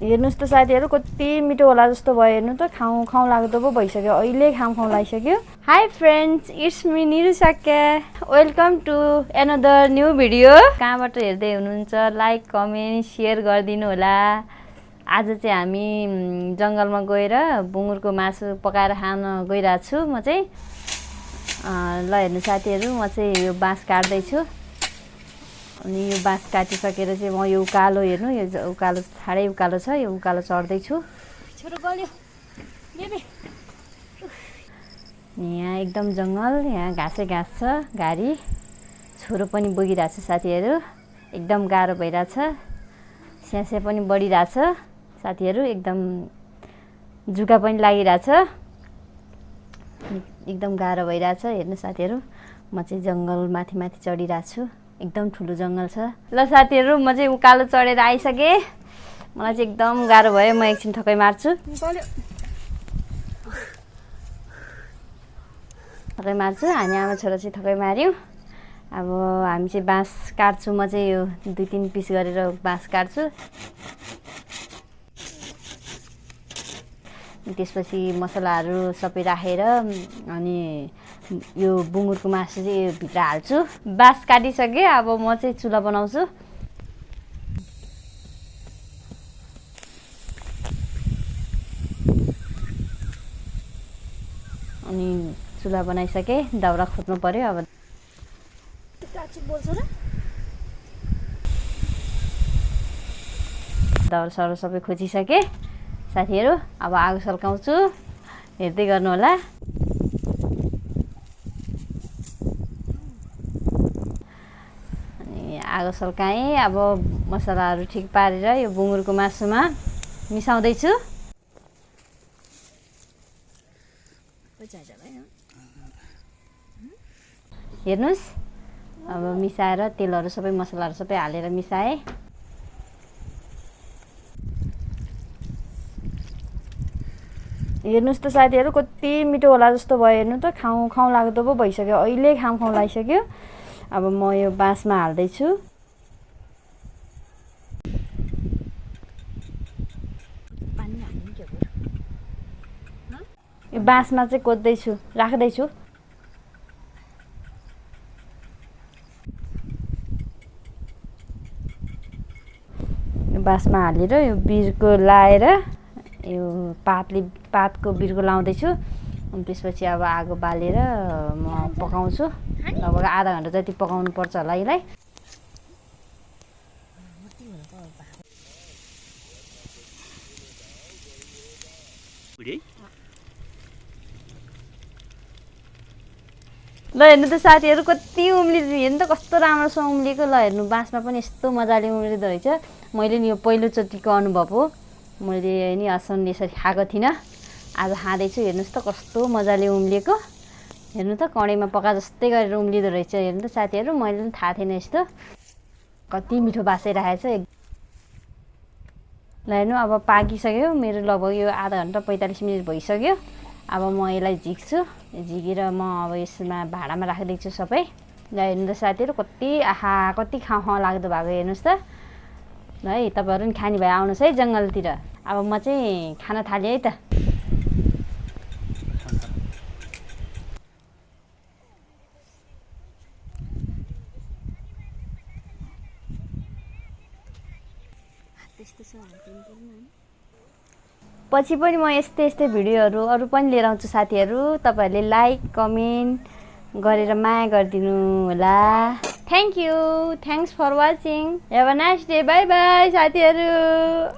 हेर्नुस् त साथीहरु कति मिठो होला जस्तो भयो हेर्नु त खाऊ खाऊ लाग्दो पो भइसक्यो अहिले खाऊ खाऊ लागिसक्यो hi friends it's me Shakya welcome to another new video कहाँबाट हेर्दै हुनुहुन्छ लाइक कमेन्ट शेयर गरिदिनु होला आज चाहिँ हामी जंगलमा गएर बुङ्गुरको मासु पकाएर खान गइरा छु म चाहिँ ल हेर्नु साथीहरु म चाहिँ यो बाँस काट्दै छु अनि यो बाँस काटिसकेर चाहिँ म यो उकालो हेर्नु यो उकालो छाडै उकालो छ यो उकालो चढ्दै छु छोरो गल्यो बेबी यहाँ एकदम जंगल यहाँ घाँसै घाँस छ गाडी छोरो पनि बोकिरहेछ साथीहरु एकदम गाह्रो भइराछ स्यासे पनि बढिराछ साथीहरु एकदम जुका पनि लागिराछ एकदम गाह्रो भइराछ हेर्नु साथीहरु म चाहिँ जंगल माथि माथि चढिराछु छु एकदम ठुलो जंगल छ ल साथीहरु म चाहिँ उकालो चढेर आइसके मलाई चाहिँ एकदम गाह्रो भयो म एकछिन ठकै मार्छु ठकै मार्छु हामी आमा छोरा चाहिँ ठकै मार्यौ अब हामी चाहिँ बाँस काट्छु म चाहिँ यो 2-3 पिस गरेर बाँस काट्छु त्यसपछि मसलाहरु सबै राखेर अनि यो बुङ्गुरको मासु चाहिँ भित्र हाल्छु बाँस काटिसके अब म चाहिँ चुला बनाउँछु अनि चुला बनाइसके दाउरा खोज्नु पर्यो अब दाउरा सर सबै खोजिसके साथीहरु अब आगो सल्काउँछु हेर्दै गर्नु होला अनि आगो सल्काए अब मसलाहरु ठीक पारेर यो बुङ्गुरको मासुमा मिसाउँदै छु हेर्नुस् अब मिसाएर तेलहरु सबै मसलाहरु सबै हालेर मिसाए हेर्नुस् त साथीहरु कति मिठो होला जस्तो भयो हेर्नु त खाऊ खाऊ लाग्दो पो भइसक्यो अहिले खाऊ खाऊ लागिसक्यो अब म यो बाँसमा हाल्दै छु यो बाँसमा चाहिँ कोद्दै छु राख्दै छु यो बाँसमा हालेर यो बिर्को लाएर यो पातको बिर्को लाउँदै छु अनि त्यसपछि अब आगो बालेर म पकाउँछु लगभग आधा घण्टा जति पकाउनु पर्छ होला यसलाई ल हेर्नु त साथीहरु कति उम्लिन्छ हेर्नु त कस्तो राम्रोसँग उम्लिएको ल हेर्नु बाँसमा पनि यस्तो मजाले उम्लिँदो रहेछ मैले नि यो पहिलो चोटिको अनुभव हो मैले नि असन यसरी खाएको थिइनँ आज खाँदैछु हेर्नुस् त कस्तो मजाले उम्लिएको हेर्नु त कढाईमा पका जस्तै गरेर उम्लिँदो रहेछ हेर्नु त साथीहरु मैले पनि थाहा थिएन यस्तो कति मिठो बासिरहेछ ल हेर्नु अब पाकिसक्यो मेरो लगभग यो आधा घण्टा 45 मिनेट भइसक्यो अब म यसलाई झिक्छु झिकेर म अब यसमा भाडामा राखिदिन्छु सबै ल हेर्नु त साथीहरु कति आहा कति खाऊ खाऊ लाग्दो भएको हेर्नुस् त ल है तपाईहरु नि खानी भए आउनुस् है जंगलतिर अब म चाहिँ खाना थाले है त पछि पनि म यस्तै भिडियोहरु अरु पनि लिएर आउँछु साथीहरु तपाईहरुले लाइक कमेन्ट गरेर माया गरिदिनु होला thank you thanks for watching have a nice day bye bye साथीहरु